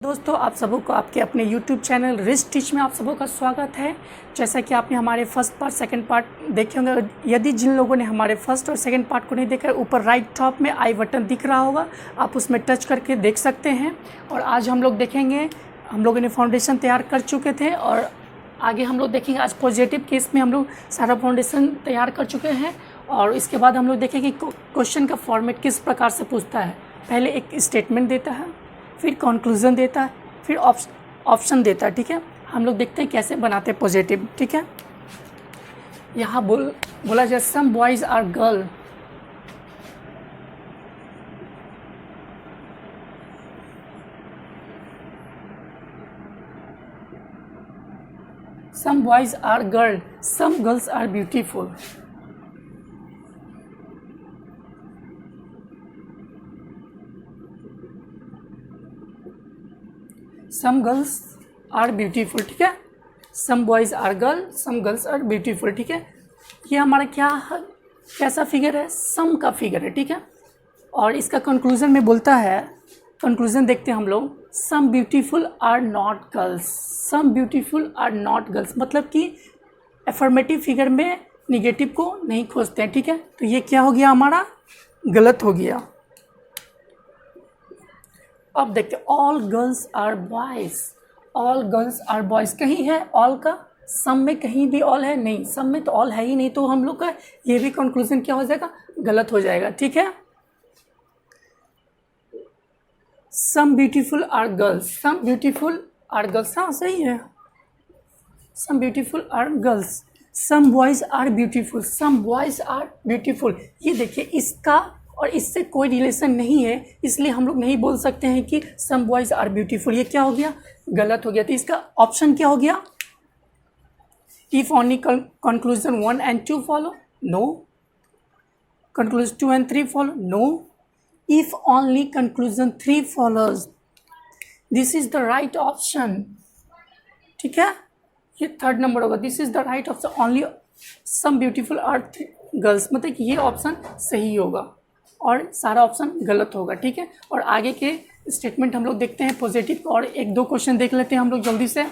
दोस्तों, आप सबों को आपके अपने YouTube चैनल रिच टीच में आप सबों का स्वागत है। जैसा कि आपने हमारे फर्स्ट पार्ट सेकंड पार्ट देखे होंगे, यदि जिन लोगों ने हमारे फर्स्ट और सेकंड पार्ट को नहीं देखा है, ऊपर राइट टॉप में आई बटन दिख रहा होगा, आप उसमें टच करके देख सकते हैं। और आज हम लोग देखेंगे, हम लोगों ने फाउंडेशन तैयार कर चुके थे और आगे हम लोग देखेंगे। आज पॉजिटिव केस में हम लोग सारा फाउंडेशन तैयार कर चुके हैं और इसके बाद हम लोग देखेंगे क्वेश्चन का फॉर्मेट किस प्रकार से पूछता है। पहले एक स्टेटमेंट देता है, फिर कंक्लूजन देता है, फिर ऑप्शन देता है। ठीक है, हम लोग देखते हैं कैसे बनाते हैं पॉजिटिव। ठीक है, यहाँ बोला जाए some boys are girl, some boys are girl, some girls are beautiful. Some girls are beautiful. ठीक है, some boys are girl, some girls are beautiful. ठीक है, ये हमारा कैसा फिगर है? सम का फिगर है। ठीक है, और इसका कंक्लूजन में बोलता है, कंक्लूजन देखते हैं हम लोग, some beautiful are not girls, some beautiful are not girls, मतलब कि एफर्मेटिव फिगर में निगेटिव को नहीं खोजते हैं। ठीक है, तो ये क्या हो गया? हमारा गलत हो गया। अब देखते हैं, all girls are boys, all girls are boys कहीं है ऑल का? सम में कहीं भी ऑल है? नहीं, सम में तो ऑल है ही नहीं, तो हम लोग का ये भी कंक्लूजन क्या हो जाएगा? गलत हो जाएगा। ठीक है, some beautiful are girls, some beautiful are girls, हाँ सही है, some beautiful are girls, some boys are beautiful, some boys are beautiful. ये देखिए, इसका और इससे कोई रिलेशन नहीं है, इसलिए हम लोग नहीं बोल सकते हैं कि सम बॉयज़ आर ब्यूटीफुल। ये क्या हो गया? गलत हो गया। तो इसका ऑप्शन क्या हो गया? If only conclusion 1 and 2 follow, no. Conclusion 2 and 3 follow, no. If only conclusion 3 follows, this is the right option. ठीक है, ये थर्ड नंबर होगा, this is the right option, only some beautiful are girls, मतलब कि ये option सही होगा और सारा ऑप्शन गलत होगा। ठीक है, और आगे के स्टेटमेंट हम लोग देखते हैं पॉजिटिव, और एक दो क्वेश्चन देख लेते हैं हम लोग जल्दी से।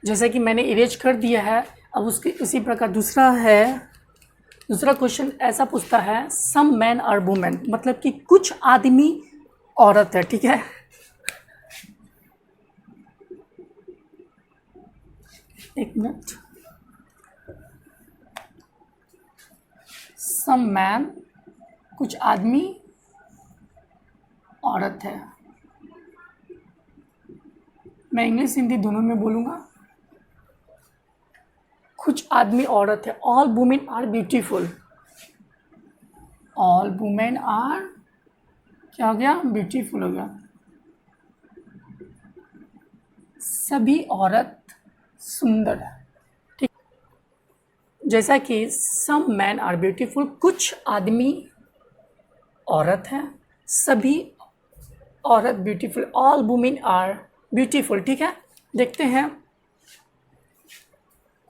जैसे कि मैंने इरेज कर दिया है, अब उसके उसी प्रकार दूसरा क्वेश्चन ऐसा पूछता है, सम मैन आर वुमेन, मतलब कि कुछ आदमी औरत है। ठीक है, एक मिनट, सम मैन कुछ आदमी औरत है। मैं इंग्लिश हिंदी दोनों में बोलूँगा। कुछ आदमी औरत है, all women are beautiful, all women are क्या हो गया? ब्यूटीफुल हो गया। सभी औरत सुंदर है। ठीक, जैसा कि सम मैन आर ब्यूटीफुल, कुछ आदमी औरत है, सभी औरत beautiful, all women are beautiful. ठीक है, देखते हैं,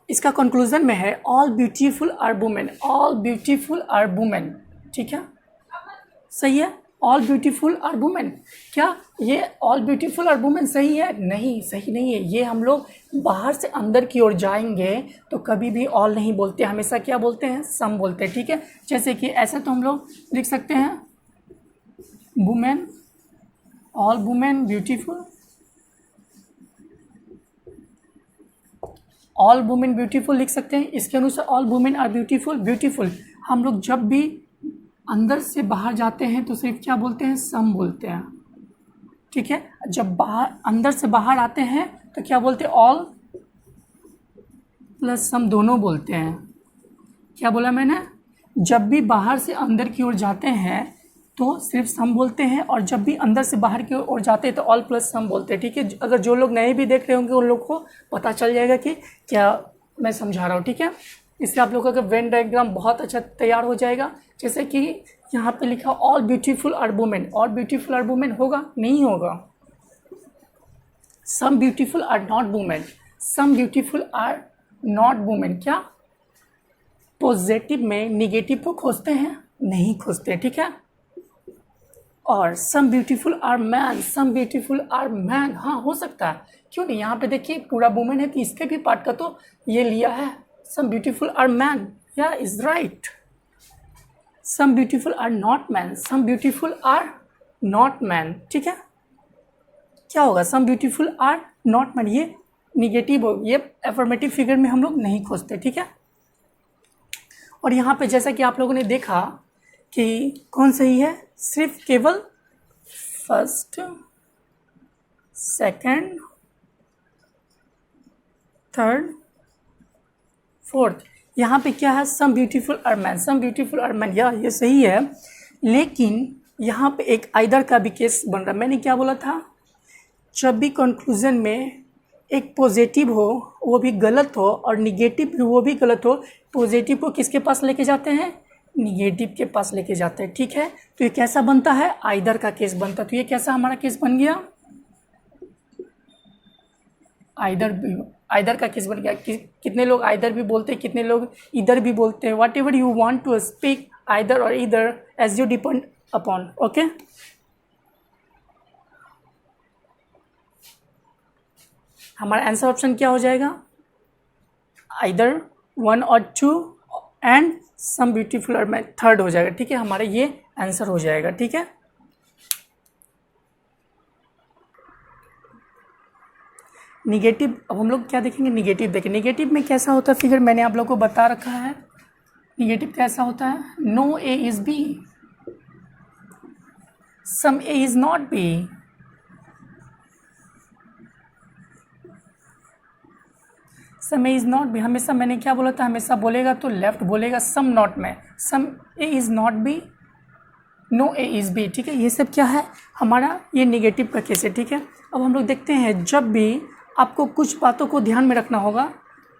इसका कंक्लूजन में है all beautiful are women, all beautiful are women. ठीक है, सही है, ऑल ब्यूटीफुल आर वुमेन। क्या ये ऑल ब्यूटीफुल आर वुमेन सही है? नहीं, सही नहीं है। ये हम लोग बाहर से अंदर की ओर जाएंगे तो कभी भी ऑल नहीं बोलते, हमेशा क्या बोलते हैं? सम बोलते हैं। ठीक है, जैसे कि ऐसे तो हम लोग लिख सकते हैं, women, all women beautiful, all women beautiful लिख सकते हैं। इसके अनुसार all women are beautiful, beautiful हम लोग जब भी अंदर से बाहर जाते हैं तो सिर्फ क्या बोलते हैं? सम बोलते हैं। ठीक है, जब अंदर से बाहर आते हैं तो क्या बोलते हैं? ऑल प्लस सम दोनों बोलते हैं। क्या बोला मैंने? जब भी बाहर से अंदर की ओर जाते हैं तो सिर्फ सम बोलते हैं, और जब भी अंदर से बाहर की ओर जाते हैं तो ऑल प्लस सम बोलते हैं। ठीक है, अगर जो लोग नए भी देख रहे होंगे उन लोग को पता चल जाएगा कि क्या मैं समझा रहा हूँ। ठीक है, इससे आप लोगों का वेन डायग्राम बहुत अच्छा तैयार हो जाएगा। जैसे कि यहाँ पे लिखा all beautiful are women, all beautiful are women होगा? नहीं होगा। Some beautiful are not women, some beautiful are not women. क्या पॉजिटिव में निगेटिव को खोजते हैं? नहीं खोजते। ठीक है, और some beautiful are man, some beautiful are man, हाँ हो सकता है, क्यों नहीं। यहाँ पे देखिए पूरा वुमेन है तो इसके भी पार्ट का तो ये लिया है, सम ब्यूटीफुल आर मैन, या is right. Some beautiful are not man, some beautiful are not man, ठीक है। क्या होगा, some beautiful are not man, ये निगेटिव हो, ये एफर्मेटिव फिगर में हम लोग नहीं खोजते, ठीक है। और यहाँ पे जैसा कि आप लोगों ने देखा कि कौन सही है, सिर्फ केवल फर्स्ट, सेकंड, थर्ड, फोर्थ, यहाँ पे क्या है, some beautiful are man, some beautiful are man, या ये सही है। लेकिन यहाँ पे एक आइदर का भी केस बन रहा है। मैंने क्या बोला था, जब भी कंक्लूजन में एक पॉजिटिव हो वो भी गलत हो और निगेटिव भी वो भी गलत हो, पॉजिटिव को किसके पास लेके जाते हैं, निगेटिव के पास लेके जाते हैं, ठीक है। तो ये कैसा बनता है, आइदर का केस बनता है। तो ये कैसा हमारा केस बन गया, आइदर का केस बन गया। कितने लोग आइदर भी बोलते हैं, कितने लोग इधर भी बोलते हैं, whatever you want to speak, either और इधर as you depend upon, okay. हमारा आंसर ऑप्शन क्या हो जाएगा, आइदर 1 और 2 एंड सम ब्यूटीफुल और मैं थर्ड हो जाएगा, ठीक है। हमारा ये आंसर हो जाएगा, ठीक है। निगेटिव, अब हम लोग क्या देखेंगे, निगेटिव देखें। निगेटिव में कैसा होता है फिगर, मैंने आप लोगों को बता रखा है। निगेटिव कैसा होता है, no A is B, some A is not B, some A is not B. हमेशा मैंने क्या बोला था, हमेशा बोलेगा तो लेफ्ट बोलेगा, सम नॉट में, some A is not B, no A is B, ठीक है। ये सब क्या है, हमारा ये निगेटिव का केस है, ठीक है। अब हम लोग देखते हैं, जब भी आपको कुछ बातों को ध्यान में रखना होगा,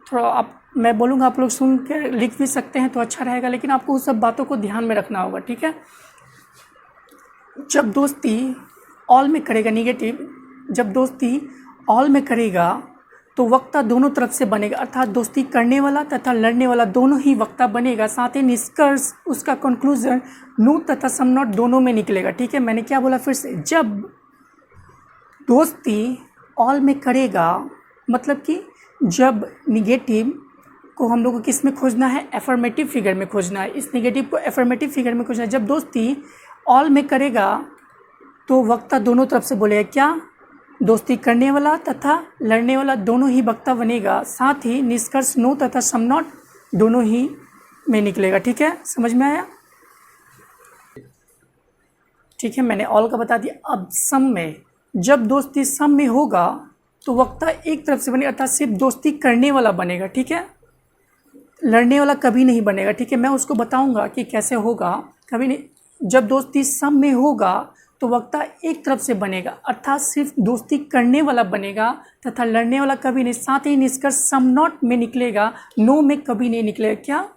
थोड़ा आप, मैं बोलूँगा आप लोग सुन के लिख भी सकते हैं तो अच्छा रहेगा, लेकिन आपको उस सब बातों को ध्यान में रखना होगा, ठीक है। जब दोस्ती ऑल में करेगा, निगेटिव जब दोस्ती ऑल में करेगा तो वक्ता दोनों तरफ से बनेगा, अर्थात दोस्ती करने वाला तथा लड़ने वाला दोनों ही वक्ता बनेगा। साथ ही निष्कर्ष, उसका कंक्लूजन नो तथा सम नॉट दोनों में निकलेगा, ठीक है। मैंने क्या बोला फिर से, जब दोस्ती ऑल में करेगा, मतलब कि जब निगेटिव को हम लोग को किस में खोजना है, एफर्मेटिव फिगर में खोजना है। इस निगेटिव को एफर्मेटिव फिगर में खोजना है। जब दोस्ती ऑल में करेगा तो वक्ता दोनों तरफ से बोलेगा, क्या, दोस्ती करने वाला तथा लड़ने वाला दोनों ही वक्ता बनेगा। साथ ही निष्कर्ष नो तथा सम नॉट दोनों ही में निकलेगा, ठीक है। समझ में आया, ठीक है। मैंने ऑल का बता दिया। अब सम में, जब दोस्ती सम में होगा तो वक्ता एक तरफ से बनेगा, अर्थात सिर्फ दोस्ती करने वाला बनेगा, ठीक है। लड़ने वाला कभी नहीं बनेगा, ठीक है। मैं उसको बताऊंगा कि कैसे होगा, कभी नहीं। जब दोस्ती सम में होगा तो वक्ता एक तरफ से बनेगा, अर्थात सिर्फ दोस्ती करने वाला बनेगा तथा लड़ने वाला कभी नहीं। साथ ही निष्कर्ष सम नॉट में निकलेगा, नो में कभी नहीं निकलेगा। क्या,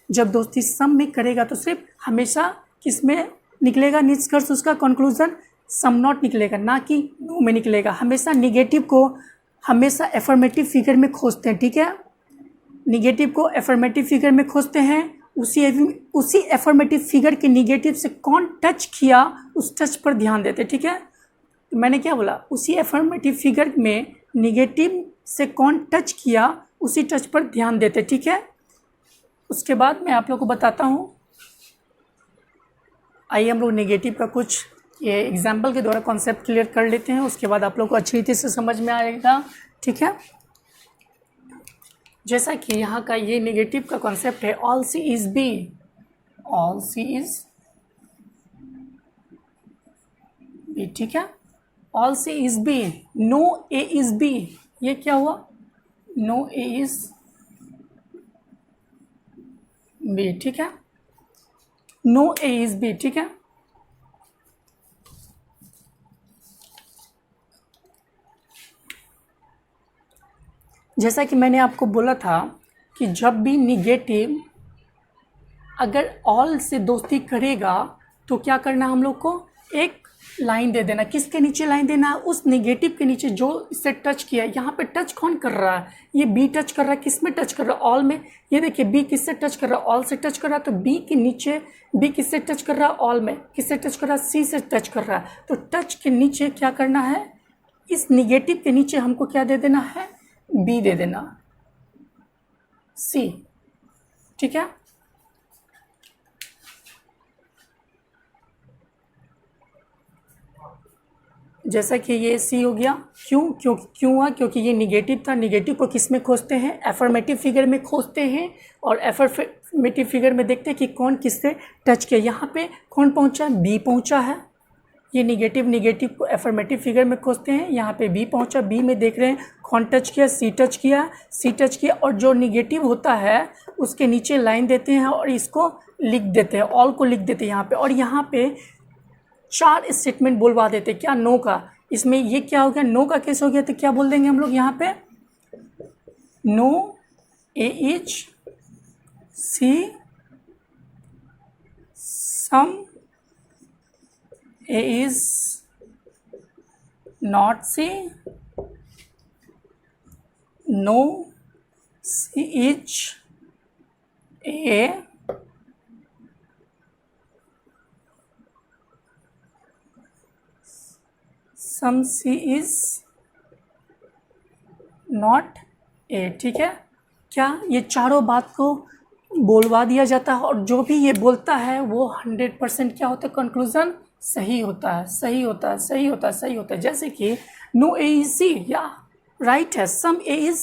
जब दोस्ती सम में करेगा तो सिर्फ हमेशा किस में निकलेगा निष्कर्ष, उसका कंक्लूजन सम नॉट निकलेगा, ना कि नो में निकलेगा। हमेशा निगेटिव को हमेशा एफर्मेटिव फिगर में खोजते हैं, ठीक है। निगेटिव को एफर्मेटिव फिगर में खोजते हैं। उसी एफर्मेटिव फिगर के निगेटिव से कौन टच किया, उस टच पर ध्यान देते, ठीक है। तो मैंने क्या बोला, उसी एफर्मेटिव फिगर में निगेटिव से कौन टच किया, उसी टच पर ध्यान देते, ठीक है। उसके बाद मैं आप लोगों को बताता हूँ। आइए हम लोग नेगेटिव का कुछ ये एग्जाम्पल के द्वारा कॉन्सेप्ट क्लियर कर लेते हैं, उसके बाद आप लोग को अच्छी रीति से समझ में आएगा, ठीक है। जैसा कि यहाँ का ये नेगेटिव का कॉन्सेप्ट है, all C is B, all C is B, ठीक है। All C is B, no A is B, ये क्या हुआ, नो ए इज बी, ठीक है। नो ए इज बी, ठीक है। जैसा कि मैंने आपको बोला था कि जब भी निगेटिव अगर ऑल से दोस्ती करेगा तो क्या करना हम लोग को, एक लाइन दे देना। किसके नीचे लाइन देना? उस निगेटिव के नीचे जो इससे टच किया। यहाँ पे टच कौन कर रहा है? ये बी टच कर रहा है। किस में टच कर रहा है? ऑल में। ये देखिए बी किससे टच कर रहा है? ऑल से टच कर रहा है। तो बी के नीचे बी किससे टच कर रहा है? ऑल में। किससे टच कर रहा है? सी से टच कर रहा है। तो टच के नीचे क्या करना है? इस निगेटिव के नीचे हमको क्या दे देना है? बी दे देना, सी। ठीक है, जैसा कि ये सी हो गया। क्यों हुआ? क्योंकि ये निगेटिव था। निगेटिव को किस में खोजते हैं? एफर्मेटिव फिगर में खोजते हैं, और एफर्मेटिव फिगर में देखते हैं कि कौन किससे टच किया। यहाँ पे कौन पहुँचा? बी पहुँचा है। ये निगेटिव को एफर्मेटिव फिगर में खोजते हैं। यहाँ पे बी पहुँचा। बी में देख रहे हैं कौन टच किया? सी टच किया। और जो निगेटिव होता है उसके नीचे लाइन देते हैं और इसको लिख देते हैं, ऑल को लिख देते हैं यहाँ पे। और यहाँ पे 4 स्टेटमेंट बोलवा देते। क्या? नो का। इसमें ये क्या हो गया? नो का केस हो गया। तो क्या बोल देंगे हम लोग यहाँ पे? No A is C, some A is not C, no C is A, some C is not A. ठीक है, क्या ये चारों बात को बोलवा दिया जाता है, और जो भी ये बोलता है वो 100% क्या होता है? कंक्लूजन सही होता है। जैसे कि नो ए इज सी, या राइट है। Some A is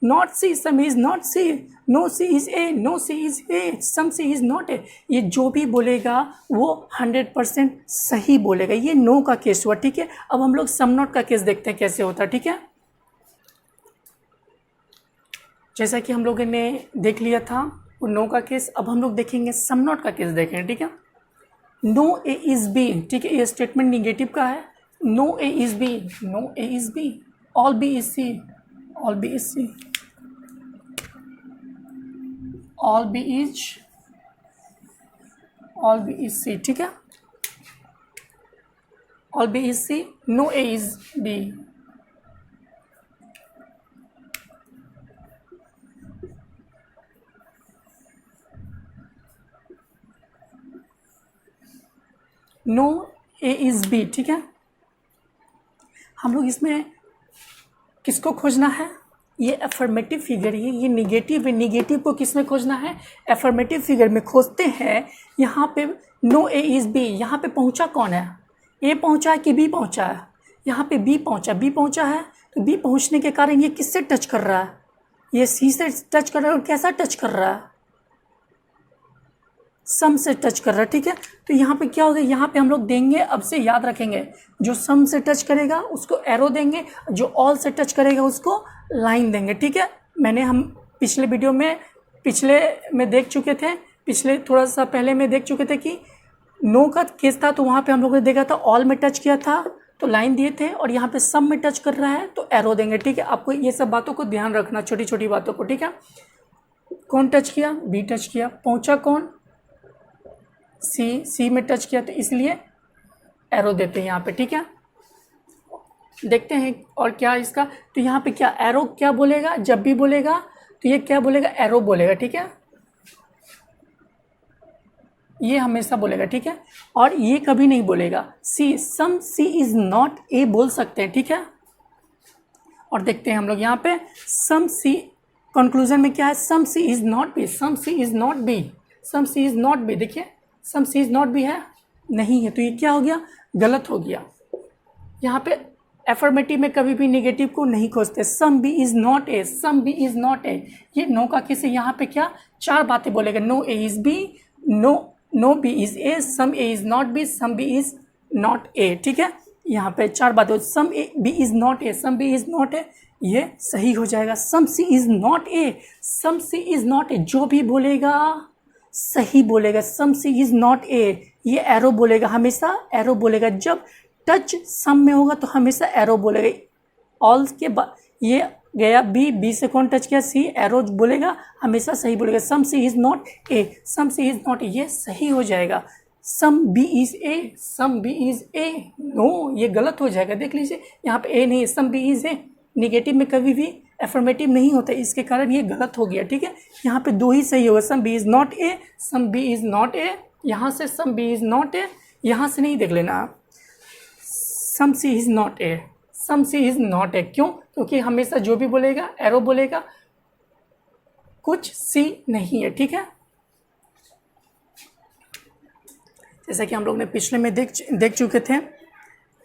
not C, some is not C, no C is A, no C is A, some C is not A. ये जो भी बोलेगा वो 100% सही बोलेगा। ये नो का केस हुआ। ठीक है, अब हम लोग सम नॉट का केस देखते हैं कैसे होता है। ठीक है, जैसा कि हम लोगों ने देख लिया था वो नो का केस, अब हम लोग देखेंगे सम नॉट का केस देखेंगे। ठीक है, नो ए इज बी। ठीक है, ये स्टेटमेंट निगेटिव का है। No A is B, no A is B, all B is C, all B is C, all B is C. ठीक है, all B is C, no A is B. No A is B. ठीक है, हम लोग इसमें किसको खोजना है? ये एफर्मेटिव फिगर, ये निगेटिव है। निगेटिव को किस में खोजना है? एफर्मेटिव फिगर में खोजते हैं। यहाँ पे नो ए इज बी, यहाँ पे पहुँचा कौन है? ए पहुँचा है कि बी पहुँचा है? यहाँ पे बी पहुँचा है। तो बी पहुँचने के कारण ये किससे टच कर रहा है? ये सी से टच कर रहा है। और कैसा टच कर रहा है? सम से टच कर रहा है। ठीक है, तो यहाँ पे क्या होगा? यहाँ पे हम लोग देंगे, अब से याद रखेंगे, जो सम से टच करेगा उसको एरो देंगे, जो ऑल से टच करेगा उसको लाइन देंगे। ठीक है, हम पिछले वीडियो में देख चुके थे, पिछले थोड़ा सा पहले में देख चुके थे कि नो का केस था, तो वहाँ पे हम लोगों ने देखा था ऑल में टच किया था तो लाइन दिए थे, और यहाँ पे सम में टच कर रहा है तो एरो देंगे। ठीक है, आपको ये सब बातों को ध्यान रखना, छोटी छोटी बातों को। ठीक है, कौन टच किया? बी टच किया। पहुँचा कौन? सी में टच किया, तो इसलिए एरो देते हैं यहाँ पे। ठीक है, देखते हैं और क्या इसका। तो यहाँ पे क्या एरो क्या बोलेगा? जब भी बोलेगा तो ये क्या बोलेगा? एरो बोलेगा। ठीक है, ये हमेशा बोलेगा। ठीक है, और ये कभी नहीं बोलेगा सी। सम सी इज नॉट ए बोल सकते हैं। ठीक है, और देखते हैं हम लोग यहाँ पे सम सी, कंक्लूजन में क्या है? Some C is not B, some C is not B, some C is not B. देखिए some C is not B है, नहीं है, तो ये क्या हो गया? गलत हो गया। यहाँ पे एफर्मेटिव में कभी भी नेगेटिव को नहीं खोजते। Some B is not A, some B is not A, ये नो का केस है। यहाँ पे क्या 4 बातें बोलेगा? No A is B, no B is A, some A is not B, some B is not A. ठीक है, यहाँ पे 4 बातें। Some A B is not A, some B is not A, ये सही हो जाएगा। Some C is not A, some C is not A, जो भी बोलेगा सही बोलेगा। Some C is not A, ये एरो बोलेगा, हमेशा एरो बोलेगा। जब टच सम में होगा तो हमेशा एरो बोलेगा। ऑल के बाद ये गया बी से कौन टच किया? सी, एरो बोलेगा, हमेशा सही बोलेगा। Some C is not A, some C is not A, ये सही हो जाएगा। Some B is A, some B is A, no ये गलत हो जाएगा। देख लीजिए यहाँ पे ए नहीं है, some B is A. Negative में कभी भी एफर्मेटिव नहीं होता, इसके कारण ये गलत हो गया। ठीक है, यहाँ पे दो ही सही होगा, some B is not A, some B is not A. यहाँ से some B is not A, यहाँ से नहीं देख लेना आप, some C is not A, some C is not A. क्यों? क्योंकि हमेशा जो भी बोलेगा एरो बोलेगा, कुछ सी नहीं है। ठीक है, जैसा कि हम लोग ने पिछले में देख चुके थे,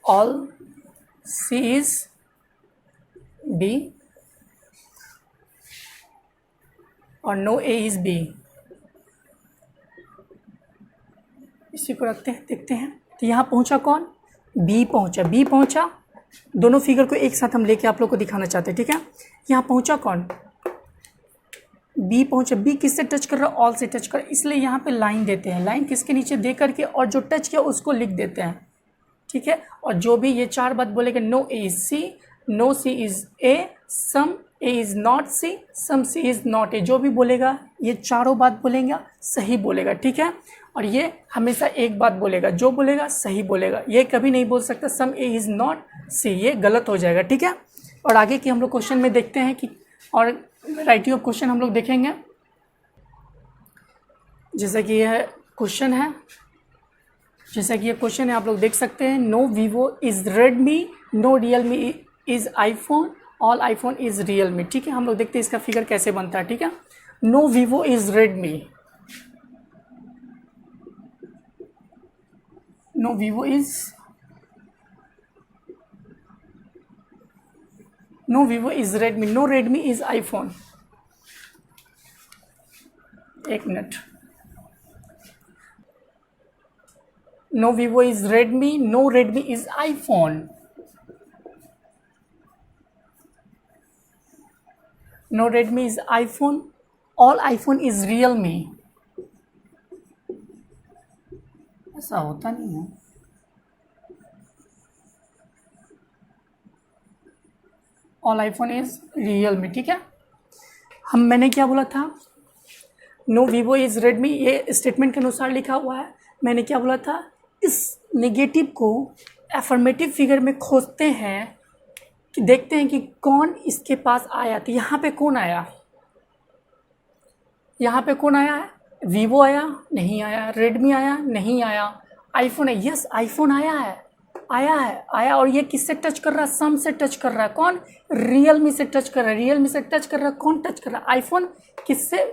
ऑल सी इज बी और नो ए इज बी। इसी को रखते हैं, देखते हैं। तो यहाँ पहुँचा कौन? बी पहुँचा, बी पहुँचा। दोनों फिगर को एक साथ हम लेके आप लोग को दिखाना चाहते हैं। ठीक है, यहाँ पहुँचा कौन? बी पहुँचा। बी किससे टच कर रहा है? ऑल से टच कर, इसलिए यहाँ पे लाइन देते हैं। लाइन किसके नीचे दे करके और जो टच किया उसको लिख देते हैं। ठीक है, और जो भी ये चार बात बोलेगा, no A is C, no C is A, some A is not C, some C is not A, जो भी बोलेगा ये चारों बात बोलेगा सही बोलेगा। ठीक है, और ये हमेशा एक बात बोलेगा, जो बोलेगा सही बोलेगा। ये कभी नहीं बोल सकता सम ए इज नॉट सी, ये गलत हो जाएगा। ठीक है, और आगे की हम लोग क्वेश्चन में देखते हैं कि, और वैरायटी ऑफ क्वेश्चन हम लोग देखेंगे। जैसा कि यह क्वेश्चन है, जैसा कि ये क्वेश्चन है, आप लोग देख सकते हैं। No Vivo is Redmi, no Realme is iPhone, all iPhone is Realme. ठीक है, हम लोग देखते हैं इसका फिगर कैसे बनता है। ठीक है, no Vivo is Redmi, no Vivo is, no Vivo is Redmi, no Redmi is iPhone. एक minute, no Vivo is Redmi, no Redmi is iPhone, no Redmi is iPhone, all iPhone is Realme. ऐसा होता नहीं है। All iPhone is Realme. ठीक है, मैंने क्या बोला था? नो वीवो इज रेडमी, ये स्टेटमेंट के अनुसार लिखा हुआ है। मैंने क्या बोला था? इस नेगेटिव को एफर्मेटिव फिगर में खोजते हैं कि देखते हैं कि कौन इसके पास आया। तो यहाँ पे कौन आया? यहाँ पे कौन आया है? वीवो आया? नहीं आया। रेडमी आया? नहीं आया। आईफोन है? यस, आईफोन आया है, आया। और ये किससे टच कर रहा है? सम से टच कर रहा है। कौन? रियलमी से टच कर रहा है। रियलमी से टच कर रहा है, कौन टच कर रहा है? आईफोन। किससे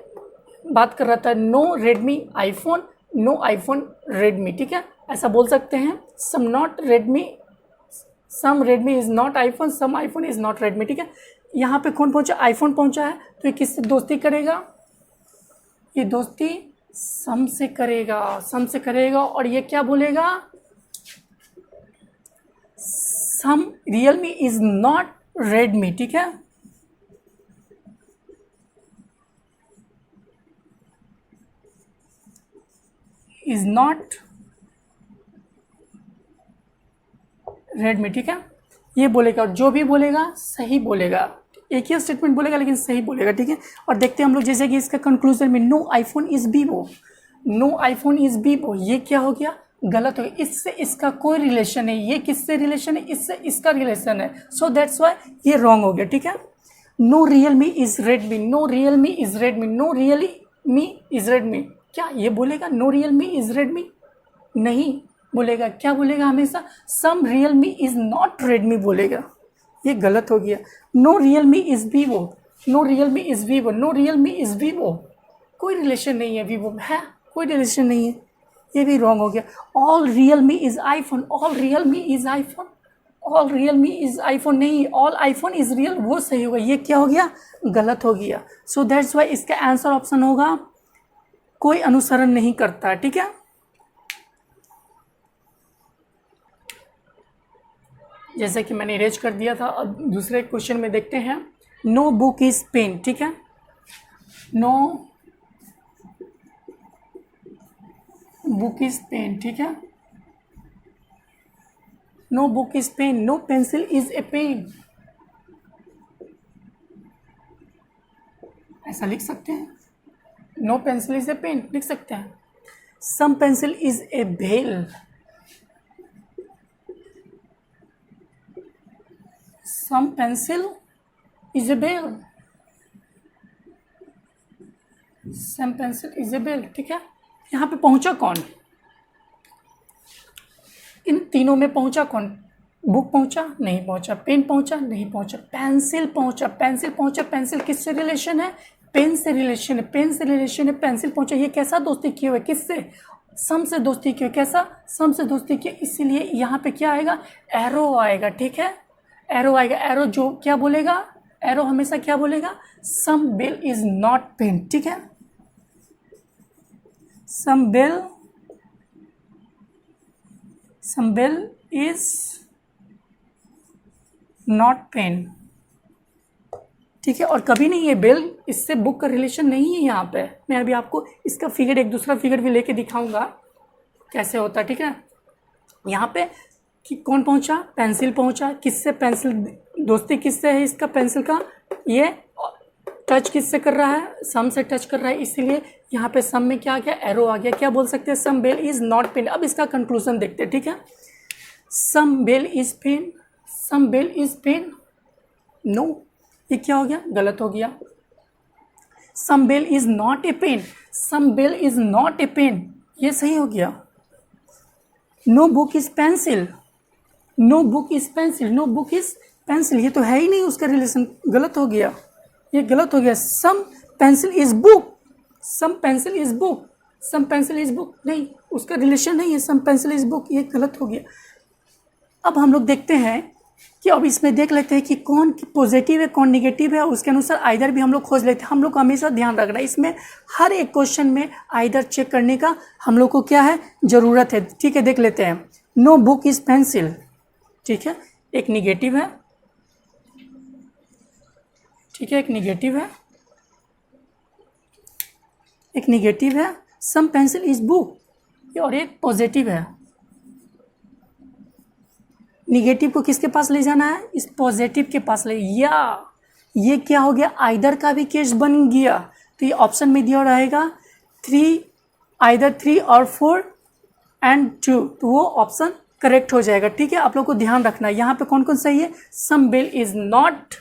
बात कर रहा था? No Redmi iPhone, no iPhone Redmi. ठीक है, ऐसा बोल सकते हैं। Some not Redmi, some Redmi is not iPhone, some iPhone is not Redmi. ठीक है, यहाँ पे कौन पहुंचा? आईफोन पहुंचा है। तो ये किससे दोस्ती करेगा? ये दोस्ती सम से करेगा, सम से करेगा। और ये क्या बोलेगा? सम रियलमी इज नॉट रेडमी। ठीक है, इज नॉट रेडमी। ठीक है, ये बोलेगा, और जो भी बोलेगा सही बोलेगा। एक ही स्टेटमेंट बोलेगा लेकिन सही बोलेगा। ठीक है, और देखते हैं हम लोग, जैसे कि इसका कंक्लूजन में, no iPhone is Vivo, no iPhone is Vivo, ये क्या हो गया? गलत हो गया। इससे इसका कोई रिलेशन नहीं। ये किससे रिलेशन है? इससे इसका रिलेशन है। सो दैट्स वाई ये रॉन्ग हो गया। ठीक है, no Realme is Redmi, no Realme is Redmi, no Realme is Redmi. क्या ये बोलेगा नो रियलमी इज रेडमी? नहीं बोलेगा। क्या बोलेगा? हमेशा some Realme is not Redmi बोलेगा। ये गलत हो गया। No Realme is Vivo, no Realme is Vivo, no Realme is Vivo, कोई रिलेशन नहीं है। वीवो में है, कोई रिलेशन नहीं है। ये भी रॉन्ग हो गया। All Realme is iPhone, all Realme is iPhone, all Realme is iPhone नहीं, ऑल आईफोन इज रियल, वो सही होगा। ये क्या हो गया? गलत हो गया। सो दैट्स वाई इसका आंसर ऑप्शन होगा कोई अनुसरण नहीं करता। ठीक है, जैसे कि मैंने इरेज कर दिया था। अब दूसरे क्वेश्चन में देखते हैं। No book is pen. ठीक है, नो बुक इज पेन। ठीक है, no book is pen, no pencil is a pen, ऐसा लिख सकते हैं। No pencil is a pen लिख सकते हैं। Some pencil is a bell, some pencil is a bell, some pencil is a bell. ठीक है, यहाँ पे पहुंचा कौन, इन तीनों में पहुंचा कौन, बुक पहुंचा नहीं पहुंचा, पेन पहुंचा नहीं पहुंचा, पेंसिल पहुंचा, पेंसिल पहुंचा। पेंसिल किससे रिलेशन है, पेन से रिलेशन है, पेन से रिलेशन है, पेंसिल पहुंचा। ये कैसा दोस्ती किए हुए, किससे, सम से दोस्ती किए, कैसा, सम से दोस्ती किए, इसीलिए यहाँ पे क्या आएगा, एरो आएगा। ठीक है, एरो आएगा। एरो जो क्या बोलेगा, एरो हमेशा क्या बोलेगा, सम बेल इज नॉट पेन। ठीक है, some bell is not pen. ठीक है, और कभी नहीं, ये बेल इससे बुक का रिलेशन नहीं है। यहाँ पे मैं अभी आपको इसका फिगर, एक दूसरा फिगर भी लेके दिखाऊंगा कैसे होता है। ठीक है, यहाँ पे कि कौन पहुंचा, पेंसिल पहुंचा। किससे, पेंसिल दोस्ती किससे है इसका, पेंसिल का, ये टच किससे कर रहा है, सम से टच कर रहा है, इसीलिए यहाँ पे सम में क्या आ गया, एरो आ गया। क्या बोल सकते हैं, some bell is not pen. अब इसका कंक्लूजन देखते हैं। ठीक है, some bell is pen, some bell is pen, no, ये क्या हो गया, गलत हो गया। Some bell is not a pen, some bell is not a pen, ये सही हो गया। No book is pencil, no book is pencil, no book is pencil, ये तो है ही नहीं उसका रिलेशन, गलत हो गया, ये गलत हो गया। Some pencil is book, some pencil is book, some pencil is book, नहीं, उसका रिलेशन नहीं है, सम पेंसिल इज बुक, ये गलत हो गया। अब हम लोग देखते हैं कि अब इसमें देख लेते हैं कि कौन पॉजिटिव है कौन निगेटिव है, उसके अनुसार आइदर भी हम लोग खोज लेते हैं। हम लोग को हमेशा ध्यान रखना है, इसमें हर एक क्वेश्चन में आइदर चेक करने का हम लोग को क्या है, ज़रूरत है। ठीक है, देख लेते हैं। नो बुक इज पेंसिल, ठीक है, एक निगेटिव है। ठीक है, एक निगेटिव है, एक निगेटिव है। सम पेंसिल इज बुक, और एक पॉजिटिव है। निगेटिव को किसके पास ले जाना है, इस पॉजिटिव के पास ले, या ये क्या हो गया, आइदर का भी केस बन गया। तो ये ऑप्शन में दिया रहेगा 3, आइदर 3 और 4 एंड 2, तो वो ऑप्शन करेक्ट हो जाएगा। ठीक है, आप लोग को ध्यान रखना है यहाँ पे कौन कौन सही है। Some bell is not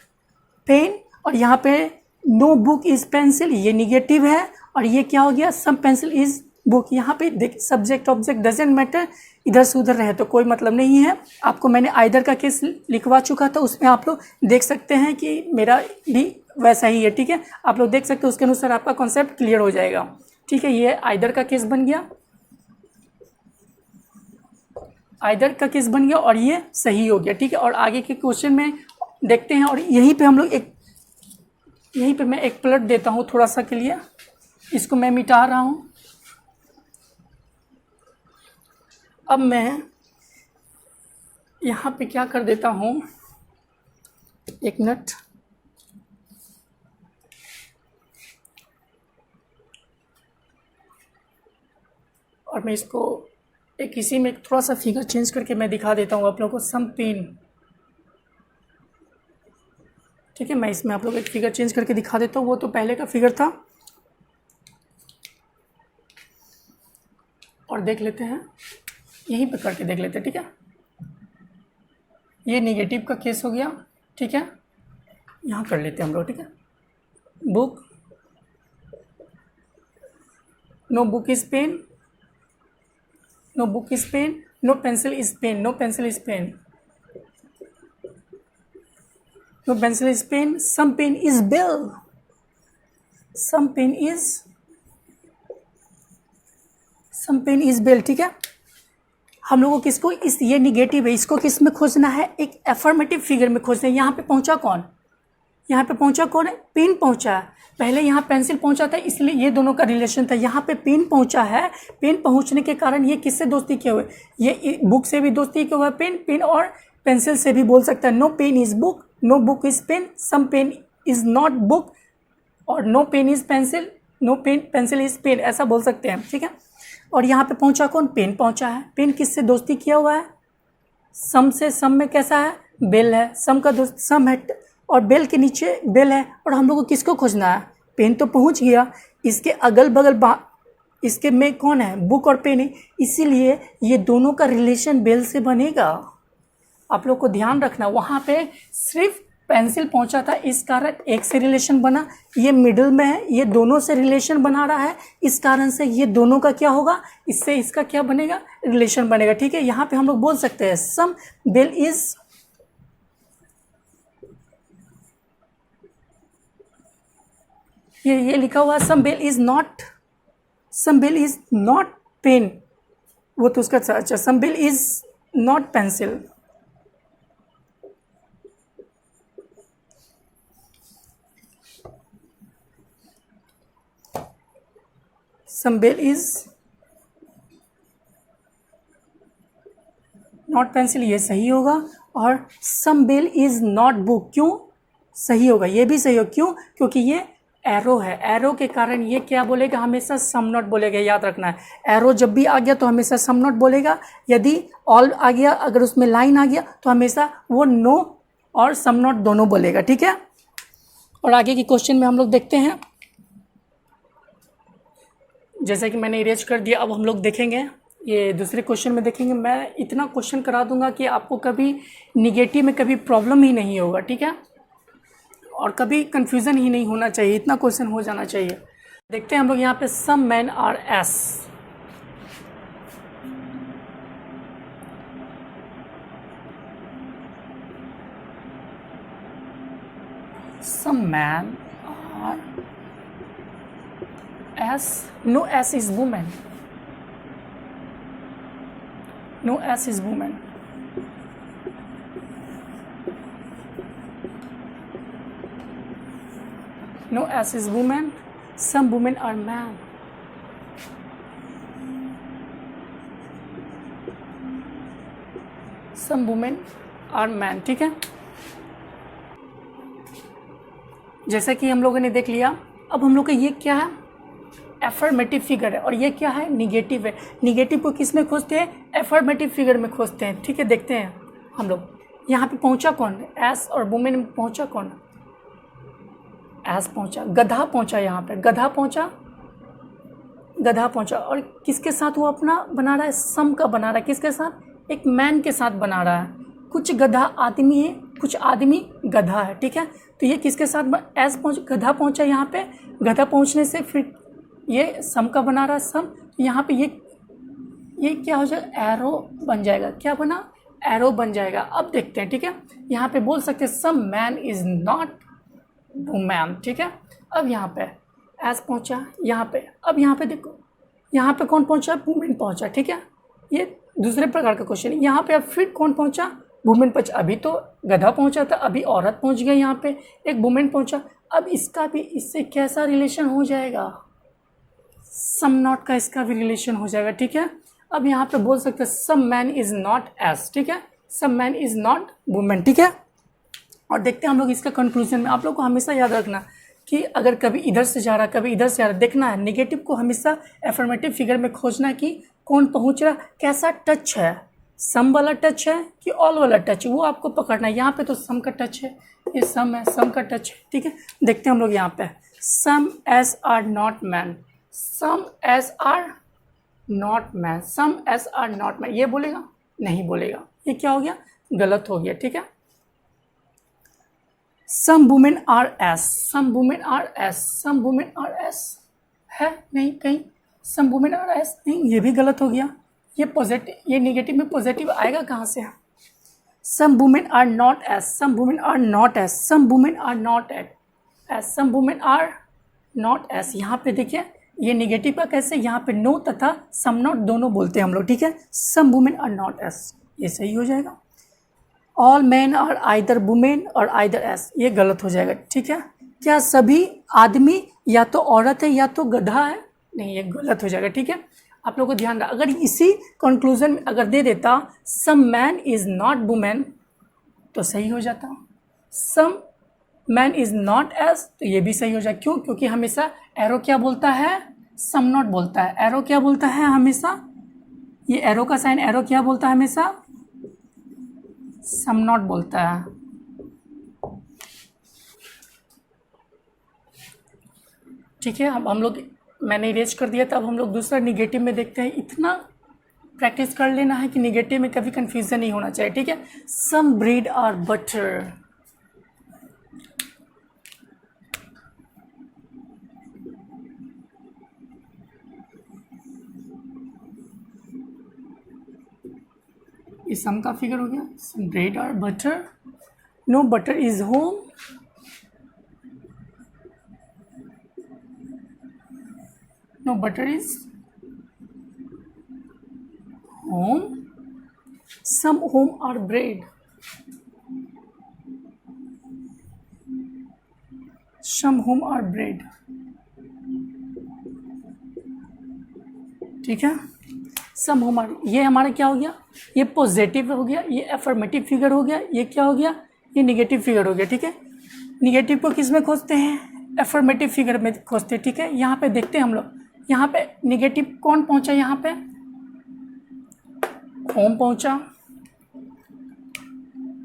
pen, और यहाँ पे नो बुक इज पेंसिल, ये निगेटिव है। और ये क्या हो गया, सम पेंसिल इज बुक। यहाँ पे देख, सब्जेक्ट ऑब्जेक्ट डजेंट मैटर, इधर से उधर रहे तो कोई मतलब नहीं है। आपको मैंने आइदर का केस लिखवा चुका था, उसमें आप लोग देख सकते हैं कि मेरा भी वैसा ही है। ठीक है, आप लोग देख सकते हैं, उसके अनुसार आपका कॉन्सेप्ट क्लियर हो जाएगा। ठीक है, ये आइदर का केस बन गया, आइदर का केस बन गया, और ये सही हो गया। ठीक है, और आगे के क्वेश्चन में देखते हैं। और यहीं पे हम लोग यहीं पे मैं एक पलट देता हूँ थोड़ा सा के लिए, इसको मैं मिटा रहा हूँ। अब मैं यहाँ पे क्या कर देता हूँ, एक मिनट, और मैं इसको एक इसी में थोड़ा सा फिगर चेंज करके मैं दिखा देता हूँ आप लोगों को। सम पेन, ठीक है, मैं इसमें आप लोग एक फिगर चेंज करके दिखा देता हूँ। वो तो पहले का फिगर था, और देख लेते हैं, यहीं पे करके देख लेते हैं। ठीक है, ये निगेटिव का केस हो गया। ठीक है, यहाँ कर लेते हैं हम लोग। ठीक है, book, no book is pen, no book is pen, no pencil is pen, no pencil is pen, no pencil is pen. Some pen is bell, some pen is bell. ठीक है, हम लोगों को किसको, इस ये निगेटिव है, इसको किस में खोजना है, एक एफर्मेटिव फिगर में खोजना है। यहाँ पे पहुंचा कौन, यहाँ पे पहुंचा कौन है, पेन पहुंचा है। पहले यहाँ पेंसिल पहुंचा था, इसलिए ये दोनों का रिलेशन था। यहाँ पे पेन पहुंचा है, पेन पहुंचने के कारण ये किससे दोस्ती किए हुए, ये बुक से भी दोस्ती किया हुआ है। पेन और पेंसिल से भी बोल सकता है। No pen is book, no book is pen, some pen is not book, और no pen is pencil, no pencil is pen, ऐसा बोल सकते हैं। ठीक है, और यहाँ पे पहुंचा कौन, पेन पहुंचा है। पेन किससे दोस्ती किया हुआ है, सम से। सम में कैसा है, बेल है, सम का दोस्त सम है, और बेल के नीचे बेल है। और हम लोग को किसको खोजना है, पेन तो पहुंच गया, इसके अगल बगल इसके में कौन है, बुक और पेन है, इसीलिए ये दोनों का रिलेशन बेल से बनेगा। आप लोग को ध्यान रखना, वहाँ पे सिर्फ पेंसिल पहुँचा था, इस कारण एक से रिलेशन बना, ये मिडिल में है, ये दोनों से रिलेशन बना रहा है, इस कारण से ये दोनों का क्या होगा, इससे इसका क्या बनेगा, रिलेशन बनेगा। ठीक है, यहाँ पे हम लोग बोल सकते हैं सम बेल इज ये लिखा हुआ some bell is not pen, वो तो उसका अच्छा, some bell is not pencil. Some bell is not pencil, ये सही होगा। और some bell is not book, क्यों सही होगा, ये भी सही होगा, क्यों, क्योंकि ये एरो है, एरो के कारण ये क्या बोलेगा, हमेशा सम नॉट बोलेगा, याद रखना है। एरो जब भी आ गया तो हमेशा सम नॉट बोलेगा, यदि ऑल आ गया, अगर उसमें लाइन आ गया तो हमेशा वो नो और सम नॉट दोनों बोलेगा। ठीक है, और आगे की क्वेश्चन में हम लोग देखते हैं, जैसे कि मैंने इरेज कर दिया, अब हम लोग देखेंगे ये दूसरे क्वेश्चन में देखेंगे। मैं इतना क्वेश्चन करा दूंगा कि आपको कभी निगेटिव में कभी प्रॉब्लम ही नहीं होगा। ठीक है, और कभी कंफ्यूजन ही नहीं होना चाहिए, इतना क्वेश्चन हो जाना चाहिए। देखते हैं हम लोग यहाँ पे some man are S, some man are S, no S is women, no S is women. No S is woman. Some women are man. Some women are man. ठीक है, जैसा कि हम लोगों ने देख लिया। अब हम लोग का ये क्या है, एफर्मेटिव फिगर है, और ये क्या है, निगेटिव है। निगेटिव को किस में खोजते हैं, एफर्मेटिव फिगर में खोजते हैं। ठीक है, देखते हैं हम लोग यहाँ पे पहुँचा कौन, एस, और वुमेन में पहुँचा कौन, एस पहुंचा, गधा पहुंचा, यहाँ पे गधा पहुंचा, गधा पहुंचा, और किसके साथ वो अपना बना रहा है, सम का बना रहा है, किसके साथ, एक मैन के साथ बना रहा है। कुछ गधा आदमी है, कुछ आदमी गधा है। ठीक है, तो ये किसके साथ, एस पहुंच, गधा पहुंचा यहाँ पे, गधा पहुंचने से फिर ये सम का बना रहा है, सम, यहाँ पे ये क्या हो जाएगा, एरो बन जाएगा, क्या बना, एरो बन जाएगा। अब देखते हैं। ठीक है, यहाँ पे बोल सकते हैं सम मैन इज नॉट वुमेन। ठीक है, अब यहाँ पे एस पहुंचा, यहाँ पे, अब यहाँ पे देखो, यहाँ पे कौन पहुंचा, वुमेन पहुंचा। ठीक है, ये दूसरे प्रकार का क्वेश्चन है। यहाँ पे अब फिर कौन पहुंचा, वुमेन पहुंचा, अभी तो गधा पहुंचा था, अभी औरत पहुंच गई, यहाँ पे एक वुमेन पहुंचा। अब इसका भी इससे कैसा रिलेशन हो जाएगा, सम नॉट का इसका भी रिलेशन हो जाएगा। ठीक है, अब यहाँ पे बोल सकते हैं सम मैन इज नॉट एस। ठीक है, सम मैन इज नॉट वुमेन। ठीक है, और देखते हैं हम लोग इसका कंक्लूजन में। आप लोग को हमेशा याद रखना कि अगर कभी इधर से जा रहा, कभी इधर से आ रहा, देखना है निगेटिव को हमेशा एफर्मेटिव फिगर में खोजना कि कौन पहुंच रहा, कैसा टच है, सम वाला टच है कि ऑल वाला टच है, वो आपको पकड़ना है। यहाँ पे तो सम का टच है, ये सम है, सम का टच है। ठीक है, देखते हैं हम लोग यहाँ पे some S are not man, some S are not man, some S are not man, ये बोलेगा नहीं बोलेगा, ये क्या हो गया, गलत हो गया। ठीक है, some women are S, some women are S, some women are S है नहीं कहीं, सम वुमेन आर एस नहीं, ये भी गलत हो गया। ये पॉजिटिव, ये नेगेटिव में पॉजिटिव आएगा कहाँ से, some women are not S, some women are not S, some women are not at S, some women are not S. यहाँ पे देखिए ये नेगेटिव का कैसे, यहाँ पे नो तथा सम नॉट दोनों बोलते हैं हम लोग। ठीक है, some women are not S, ये सही हो जाएगा। All man are either women और आइदर एस, ये गलत हो जाएगा। ठीक है, क्या सभी आदमी या तो औरत है या तो गधा है, नहीं, ये गलत हो जाएगा। ठीक है, आप लोगों को ध्यान रहा, अगर इसी कंक्लूजन में अगर दे देता सम मैन इज नॉट वुमेन तो सही हो जाता, सम मैन इज नॉट एस तो ये भी सही हो जाए। क्यों, क्योंकि हमेशा एरो क्या बोलता है, सम नॉट बोलता है। एरो क्या बोलता है हमेशा, ये एरो का साइन, एरो क्या बोलता है हमेशा, सम नॉट बोलता है। ठीक है, अब हम लोग मैंने इरेज कर दिया था। अब हम लोग दूसरा निगेटिव में देखते हैं। इतना प्रैक्टिस कर लेना है कि निगेटिव में कभी कंफ्यूजन नहीं होना चाहिए, ठीक है। सम ब्रेड आर बटर, ये सम का फिगर हो गया। Some bread are butter, no butter is home, no butter is home, some home are bread, some home are bread, ठीक है। सम होम आर, ये हमारा क्या हो गया, ये पॉजिटिव हो गया, ये एफर्मेटिव फिगर हो गया, ये क्या हो गया, ये निगेटिव फिगर हो गया, ठीक है। निगेटिव को किस में खोजते हैं, एफर्मेटिव फिगर में खोजते हैं, ठीक है। यहाँ पे देखते हैं हम लोग, यहाँ पे निगेटिव कौन पहुंचा, यहाँ पे होम पहुंचा,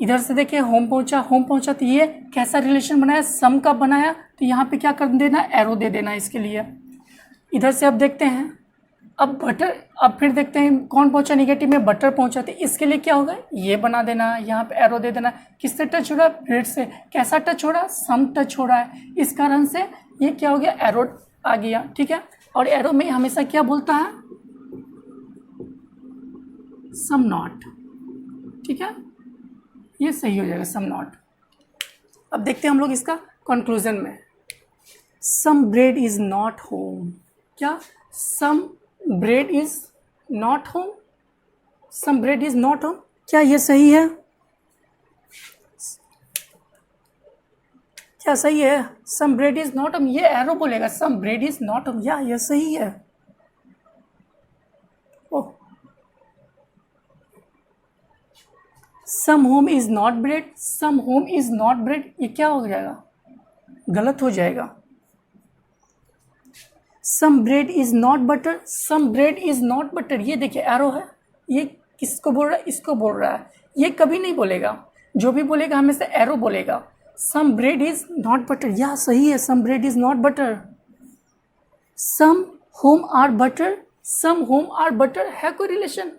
इधर से देखिए होम पहुंचा, होम पहुंचा, तो ये कैसा रिलेशन बनाया, सम का बनाया, तो यहाँ पे क्या कर देना, एरो दे देना इसके लिए। इधर से अब देखते हैं, अब बटर, अब फिर देखते हैं कौन पहुंचा निगेटिव में, बटर पहुंचा, तो इसके लिए क्या होगा, ये बना देना, यहाँ पे एरो दे देना। किससे टच हो रहा है, ब्रेड से। कैसा टच हो रहा है, सम टच हो रहा है, इस कारण से ये क्या हो गया, एरो आ गया, ठीक है। और एरो में हमेशा क्या बोलता है, सम नॉट, ठीक है, ये सही हो जाएगा, सम नॉट। अब देखते हैं हम लोग इसका कंक्लूजन में, some bread is not home, क्या some bread is not home, some bread is not home, क्या ये सही है, क्या सही है, some bread is not home, ये एरो बोलेगा some bread is not home, या ये सही है। Oh, some home is not bread, some home is not bread, ये क्या हो जाएगा, गलत हो जाएगा। Some bread is not butter, some bread is not butter, ये देखिए एरो है, ये किसको बोल रहा है, इसको बोल रहा है, ये कभी नहीं बोलेगा, जो भी बोलेगा हमेशा एरो बोलेगा। Some bread is not butter, या सही है, some bread is not butter. Some home are butter, some home are butter, है कोई रिलेशन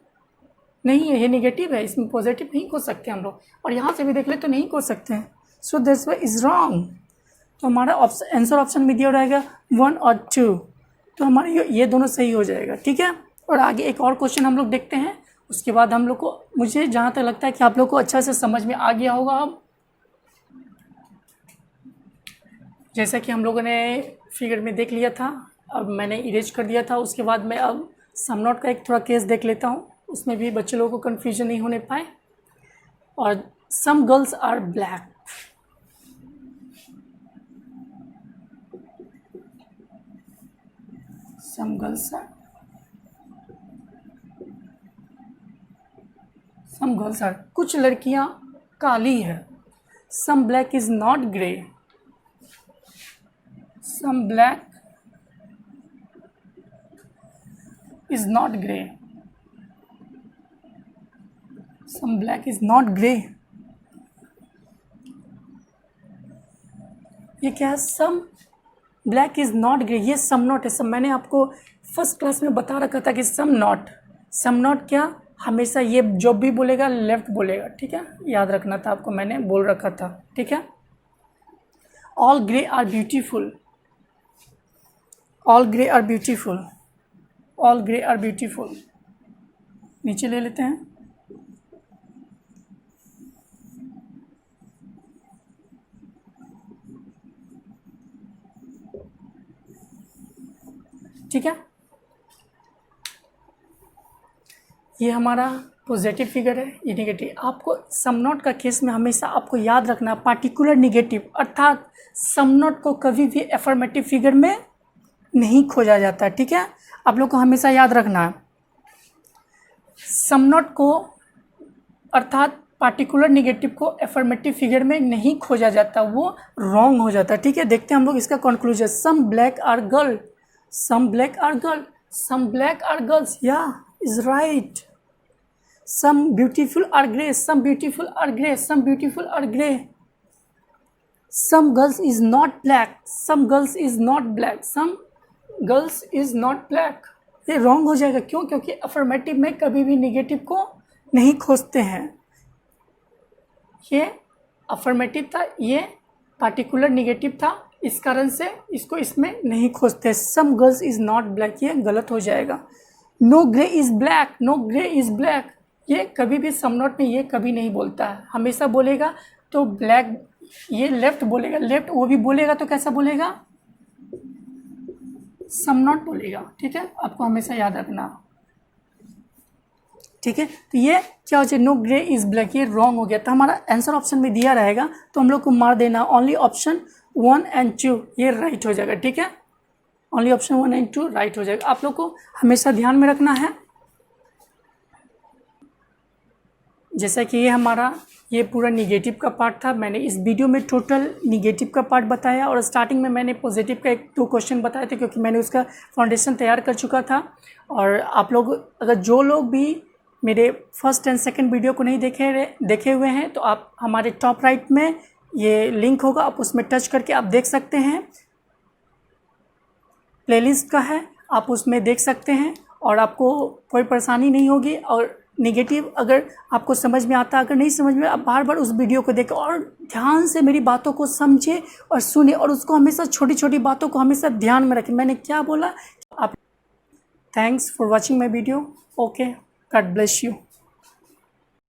नहीं है, ये निगेटिव है, इसमें पॉजिटिव नहीं खोज सकते हम लोग, और यहाँ से भी देख ले तो नहीं खोज सकते हैं, so this way is wrong. तो हमारा आंसर ऑप्शन में दिया रहेगा 1 और 2, तो हमारे ये दोनों सही हो जाएगा, ठीक है। और आगे एक और क्वेश्चन हम लोग देखते हैं, उसके बाद हम लोग को, मुझे जहाँ तक लगता है कि आप लोग को अच्छा से समझ में आ गया होगा। अब जैसा कि हम लोगों ने फिगर में देख लिया था, अब मैंने इरेज कर दिया था, उसके बाद मैं अब सम नॉट का एक थोड़ा केस देख लेता हूँ, उसमें भी बच्चे लोगों को कन्फ्यूजन नहीं होने पाए। और some girls are black, some girls are, कुछ लड़कियां काली है, some black is not grey, some black is not grey, some black is not grey, ये क्या है, some black is not grey, ये सम नॉट है। सब मैंने आपको फर्स्ट क्लास में बता रखा था कि सम नॉट क्या, हमेशा ये जो भी बोलेगा लेफ्ट बोलेगा, ठीक है, याद रखना था आपको, मैंने बोल रखा था, ठीक है। All grey are beautiful, all grey are beautiful, all grey are beautiful, नीचे ले लेते हैं। ठीक है, ये हमारा पॉजिटिव फिगर है, ये निगेटिव। आपको सम नॉट का केस में हमेशा आपको याद रखना पार्टिकुलर निगेटिव, अर्थात सम नॉट को कभी भी एफर्मेटिव फिगर में नहीं खोजा जाता है, ठीक है। आप लोग को हमेशा याद रखना है सम नॉट को, अर्थात पार्टिकुलर निगेटिव को एफर्मेटिव फिगर में नहीं खोजा जाता, वो रॉन्ग हो जाता है, ठीक है। देखते हैं हम लोग इसका conclusion, some black are girl, some black are girl, some black are girls, yeah, is right. Some beautiful are gray, some beautiful are gray, some beautiful are gray. Some girls is not black, some girls is not black, some girls is not black, ये wrong हो जाएगा। क्यों? क्योंकि affirmative में कभी भी negative को नहीं खोजते हैं। ये अफर्मेटिव था, ये पार्टिकुलर निगेटिव था, इस कारण से इसको इसमें नहीं खोजते। Some girls is not black, ये गलत हो जाएगा। No grey is black, no grey is black, ये कभी भी सम नॉट में ये कभी नहीं बोलता है, हमेशा बोलेगा तो ब्लैक, ये लेफ्ट बोलेगा, लेफ्ट वो भी बोलेगा तो कैसा बोलेगा? सम नॉट बोलेगा। ठीक है, आपको हमेशा याद रखना। ठीक है, तो ये क्या हो जाए? नो ग्रे इज ब्लैक, ये रॉन्ग हो गया। तो हमारा आंसर ऑप्शन में दिया रहेगा तो हम लोग को मार देना ओनली ऑप्शन 1 एंड 2, ये राइट हो जाएगा। ठीक है, ओनली ऑप्शन 1 एंड 2 राइट हो जाएगा। आप लोग को हमेशा ध्यान में रखना है। जैसा कि ये हमारा ये पूरा निगेटिव का पार्ट था, मैंने इस वीडियो में टोटल निगेटिव का पार्ट बताया और स्टार्टिंग में मैंने पॉजिटिव का 1-2 क्वेश्चन बताए थे क्योंकि मैंने उसका फाउंडेशन तैयार कर चुका था। और आप लोग अगर जो लोग भी मेरे फर्स्ट एंड सेकंड वीडियो को नहीं देखे हुए हैं तो आप हमारे टॉप राइट में ये लिंक होगा, आप उसमें टच करके आप देख सकते हैं। प्लेलिस्ट का है, आप उसमें देख सकते हैं और आपको कोई परेशानी नहीं होगी। और नेगेटिव अगर आपको समझ में आता, अगर नहीं समझ में, आप बार बार उस वीडियो को देखें और ध्यान से मेरी बातों को समझे और सुने और उसको हमेशा छोटी छोटी बातों को हमेशा ध्यान में रखें। मैंने क्या बोला आप। Thanks for watching my video. Okay, God bless you.